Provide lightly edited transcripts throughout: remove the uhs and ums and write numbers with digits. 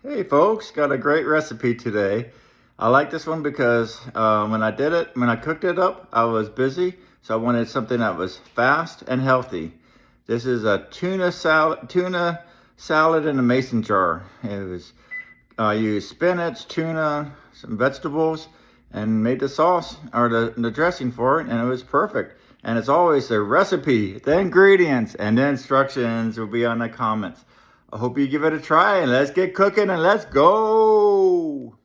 Hey folks, got a great recipe today. I like this one because when I cooked it up, I was busy, so I wanted something that was fast and healthy. This is a tuna salad in a mason jar. I used spinach, tuna, some vegetables, and made the sauce or the dressing for it, and it was perfect. And as always, the recipe, the ingredients, and the instructions will be on the comments. I hope you give it a try, and let's get cooking and let's go.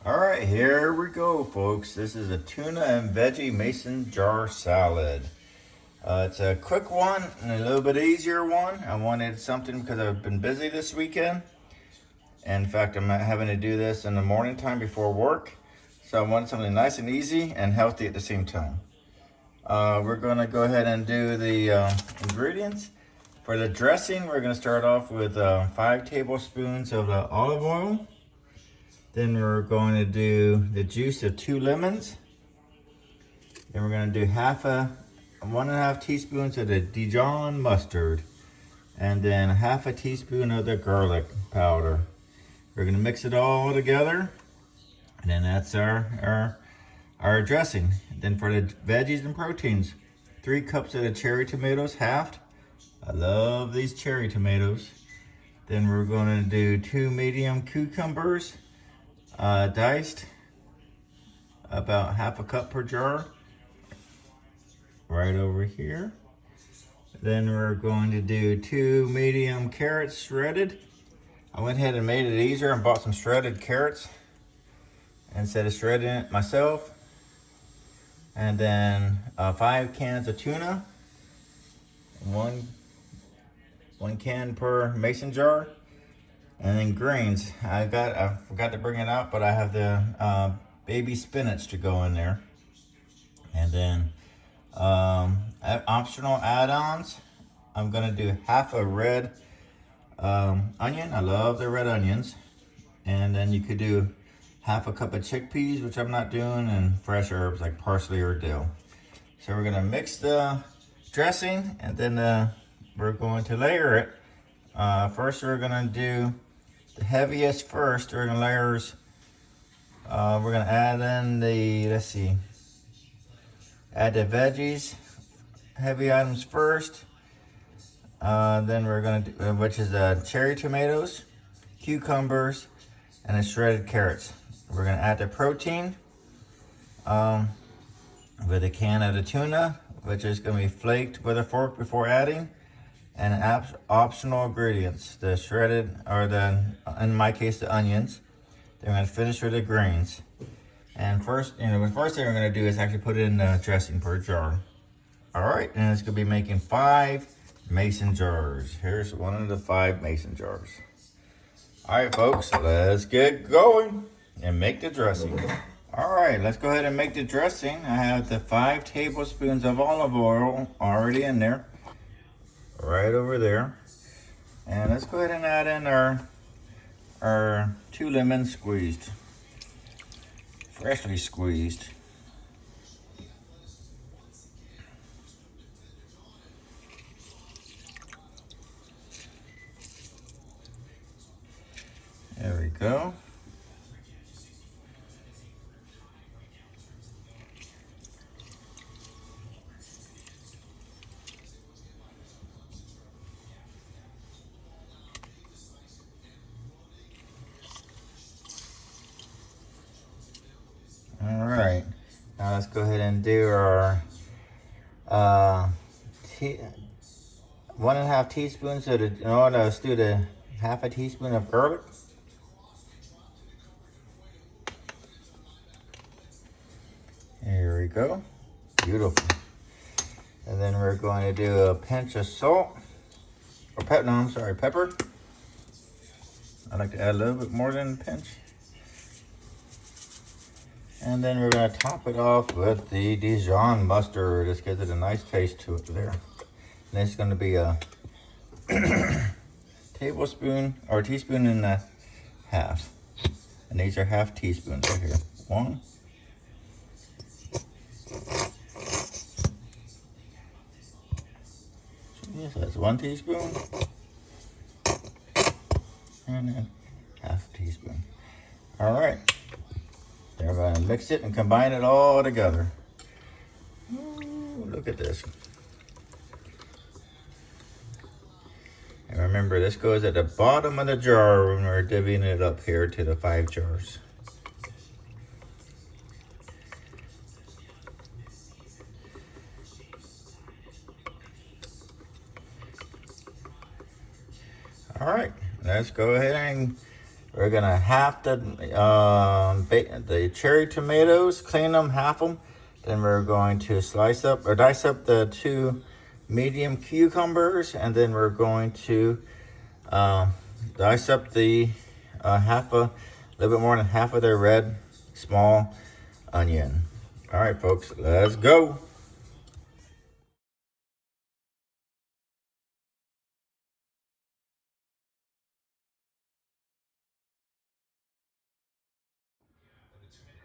All right, here we go, folks. This is a tuna and veggie mason jar salad. It's a quick one and a little bit easier one. I wanted something because I've been busy this weekend. In fact, I'm having to do this in the morning time before work. So I wanted something nice and easy and healthy at the same time. We're going to go ahead and do the ingredients. For the dressing, we're going to start off with 5 tablespoons of olive oil. Then we're going to do the juice of 2 lemons. Then we're going to do 1.5 teaspoons of the Dijon mustard. And then 1/2 teaspoon of the garlic powder. We're going to mix it all together. And then that's our dressing. Then for the veggies and proteins, 3 cups of the cherry tomatoes, halved. I love these cherry tomatoes. Then we're going to do 2 medium cucumbers, diced, about 1/2 cup per jar, right over here. Then we're going to do 2 medium carrots shredded. I went ahead and made it easier and bought some shredded carrots instead of shredding it myself. And then 5 cans of tuna, one can per mason jar. And then greens, I forgot to bring it out, but I have the baby spinach to go in there. And then optional add-ons, I'm gonna do 1/2 a red onion. I love the red onions. And then you could do 1/2 cup of chickpeas, which I'm not doing, and fresh herbs like parsley or dill. So we're gonna mix the dressing, and then we're going to layer it. First, we're gonna do the heaviest first. We're gonna we're gonna add in add the veggies, heavy items first. Then we're gonna do, which is cherry tomatoes, cucumbers, and the shredded carrots. We're gonna add the protein with a can of the tuna, which is gonna be flaked with a fork before adding, and optional ingredients, the shredded, or in my case, the onions. Then we're gonna finish with the greens. And the first thing we're gonna do is actually put it in the dressing per jar. All right, and it's gonna be making 5 mason jars. Here's one of the 5 mason jars. All right, folks, let's get going and make the dressing. All right, let's go ahead and make the dressing. I have the 5 tablespoons of olive oil already in there, right over there. And let's go ahead and add in our 2 lemons squeezed, freshly squeezed. There we go. All right, now let's go ahead and do our 1.5 teaspoons of let's do the 1/2 teaspoon of garlic. Here we go, beautiful. And then we're going to do a pinch of salt, or pepper. I like to add a little bit more than a pinch. And then we're gonna top it off with the Dijon mustard. This gives it a nice taste to it there. And it's gonna be a tablespoon or teaspoon and a half. And these are 1/2 teaspoons right here. 1, 2, Yes, that's 1 teaspoon. And then half a teaspoon. All right. Then we're going to mix it and combine it all together. Ooh, look at this. And remember, this goes at the bottom of the jar when we're divvying it up here to the 5 jars. All right, let's go ahead and we're gonna half the cherry tomatoes, clean them, half them. Then we're going to slice up or dice up the 2 medium cucumbers, and then we're going to dice up the little bit more than half of the red small onion. All right, folks, let's go.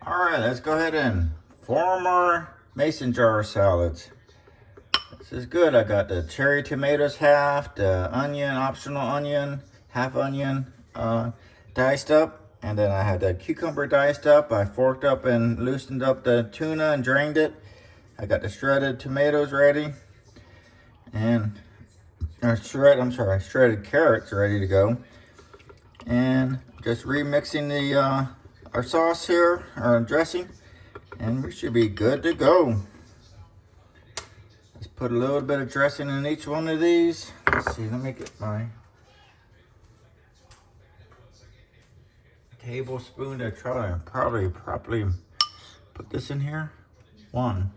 All right, let's go ahead and form our mason jar salads. This is good. I got the cherry tomatoes half, the onion, optional onion, half onion diced up, and then I had the cucumber diced up. I forked up and loosened up the tuna and drained it. I got the shredded tomatoes ready, and shredded carrots ready to go. And just remixing the our sauce here, our dressing, and we should be good to go. Let's put a little bit of dressing in each one of these. Let's see, let me get my tablespoon to try to probably properly put this in here. One,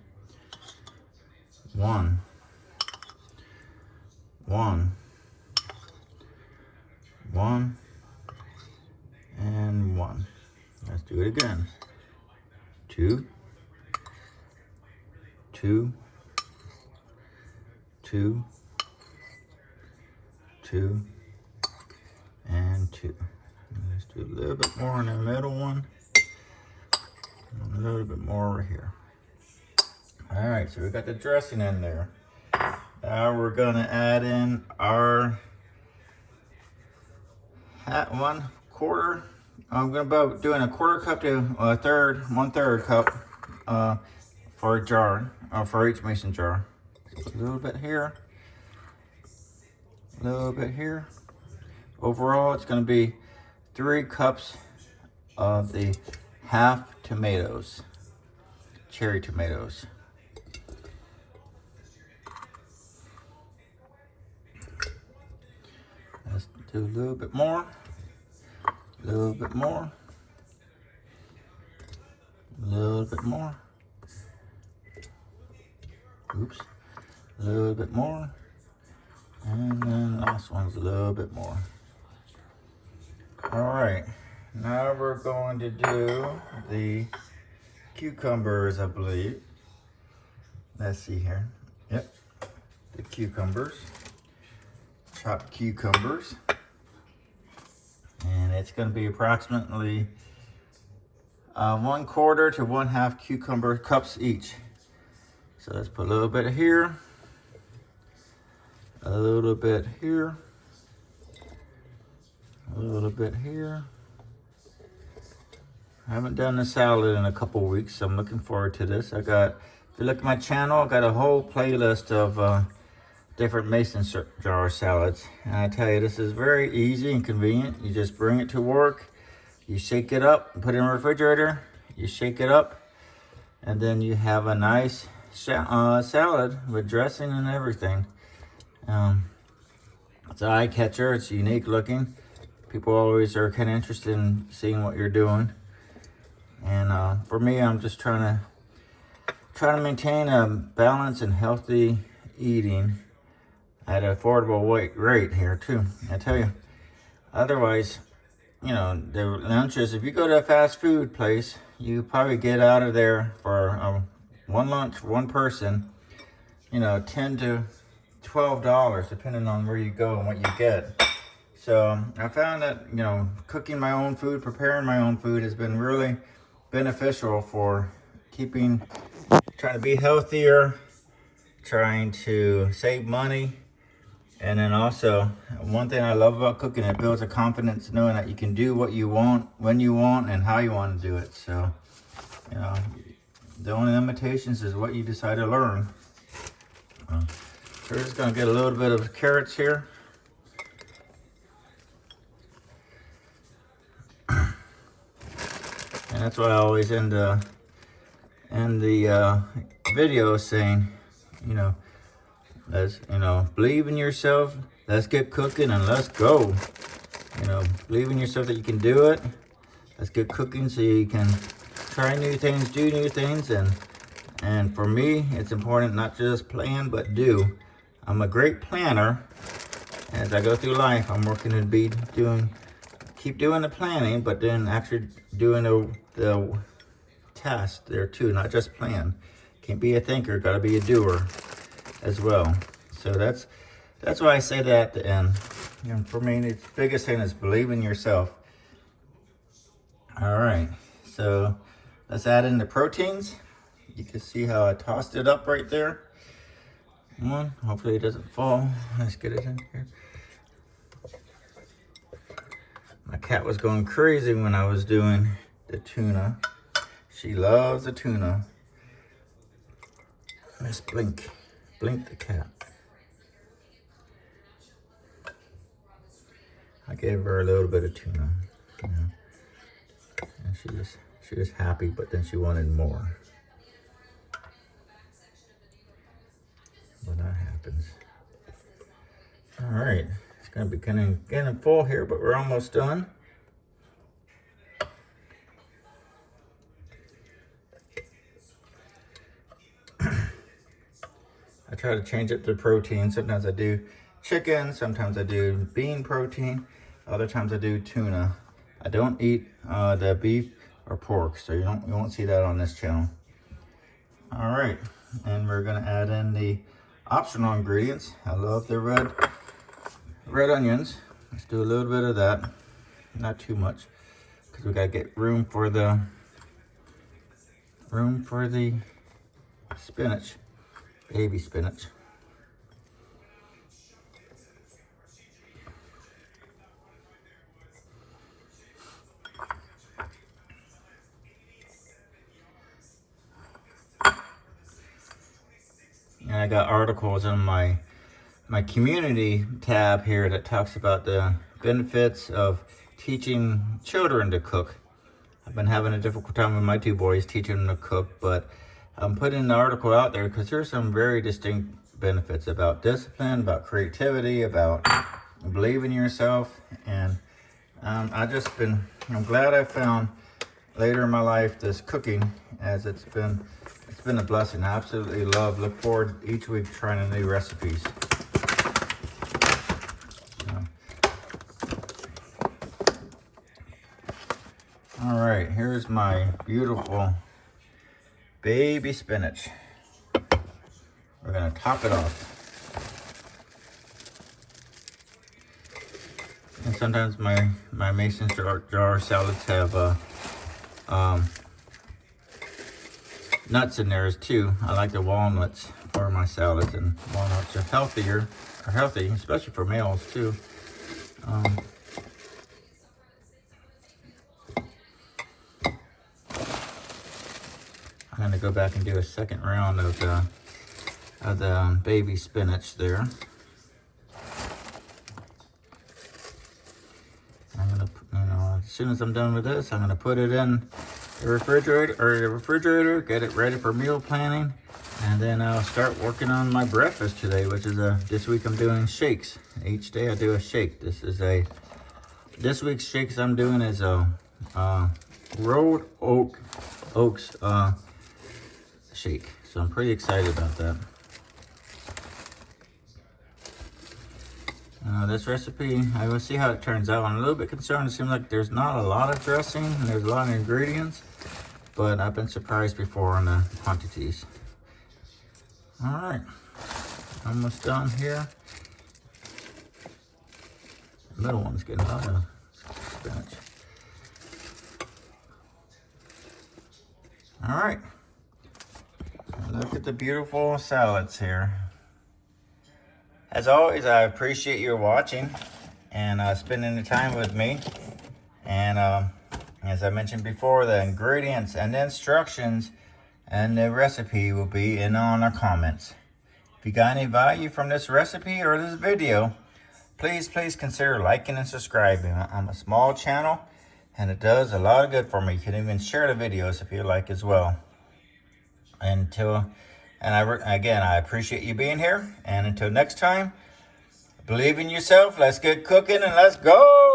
and one. Let's do it again. Two, and two. Let's do a little bit more in the middle one. And a little bit more over here. All right, so we got the dressing in there. Now we're gonna add in our 1/4. I'm gonna be doing a 1/4 cup to 1/3 cup for a jar, for each mason jar. A little bit here, a little bit here. Overall, it's gonna be 3 cups of the half tomatoes, cherry tomatoes. Let's do a little bit more, a little bit more, a little bit more. Oops, a little bit more, and then last one's a little bit more. All right, now we're going to do the cucumbers, I believe. Let's see here. Yep, the cucumbers, chopped cucumbers, and it's going to be approximately 1/4 to 1/2 cucumber cups each. So let's put a little bit here, a little bit here, a little bit here. I haven't done a salad in a couple weeks, so I'm looking forward to this. If you look at my channel, I got a whole playlist of different mason jar salads. And I tell you, this is very easy and convenient. You just bring it to work, you shake it up, put it in the refrigerator, you shake it up, and then you have a nice salad with dressing and everything. It's an eye catcher. It's unique looking. People always are kind of interested in seeing what you're doing. And for me, I'm just trying to maintain a balanced and healthy eating at an affordable rate here too. I tell you, otherwise, you know, the lunches, if you go to a fast food place, you probably get out of there for one lunch for one person, you know, $10 to $12, depending on where you go and what you get. So I found that, you know, cooking my own food, preparing my own food has been really beneficial for trying to be healthier, trying to save money, And then also, one thing I love about cooking, it builds a confidence knowing that you can do what you want, when you want, and how you want to do it. So, you know, the only limitations is what you decide to learn. So we're just gonna get a little bit of carrots here. And that's why I always end the video saying, you know, believe in yourself. Let's get cooking and let's go. You know, believe in yourself that you can do it. Let's get cooking so you can try new things, do new things. And for me, it's important not just plan, but do. I'm a great planner. As I go through life, I'm working to keep doing the planning, but then actually doing the task there too, not just plan. Can't be a thinker, gotta be a doer as well. So that's why I say that at the end. You know, for me, the biggest thing is believe in yourself. All right, so let's add in the proteins. You can see how I tossed it up right there. Hopefully it doesn't fall. Let's get it in here. My cat was going crazy when I was doing the tuna. She loves the tuna. Miss Blink the cat. I gave her a little bit of tuna, you know, and she was happy, but then she wanted more. But that happens. All right, it's gonna be getting full here, but we're almost done. I try to change it to protein. Sometimes I do chicken, sometimes I do bean protein, other times I do tuna. I don't eat the beef or pork, so you won't see that on this channel. All right, and we're gonna add in the optional ingredients. I love the red onions. Let's do a little bit of that, not too much, because we gotta get room for the spinach, baby spinach. And I got articles on my community tab here that talks about the benefits of teaching children to cook. I've been having a difficult time with my two boys teaching them to cook, but I'm putting the article out there because there's some very distinct benefits about discipline, about creativity, about believing in yourself. And I'm glad I found later in my life this cooking, as it's been a blessing. I absolutely look forward each week trying new recipes. All right, here's my beautiful baby spinach. We're gonna top it off. And sometimes my mason jar salads have nuts in there too. I like the walnuts for my salads, and walnuts are healthy, especially for males too. I'm gonna go back and do a second round of the baby spinach there. I'm gonna, as soon as I'm done with this, I'm gonna put it in the refrigerator, get it ready for meal planning, and then I'll start working on my breakfast today, which is this week I'm doing shakes. Each day I do a shake. This week's shakes I'm doing is a rolled oats shake. So I'm pretty excited about that. This recipe, I will see how it turns out. I'm a little bit concerned. It seems like there's not a lot of dressing and there's a lot of ingredients, but I've been surprised before on the quantities. All right, almost done here. The middle one's getting a lot of spinach. All right, look at the beautiful salads here. As always, I appreciate your watching and spending the time with me. And as I mentioned before, the ingredients and the instructions and the recipe will be in on the comments. If you got any value from this recipe or this video, please consider liking and subscribing. I'm a small channel and it does a lot of good for me. You can even share the videos if you like as well. Again, I appreciate you being here. And until next time, believe in yourself. Let's get cooking and let's go.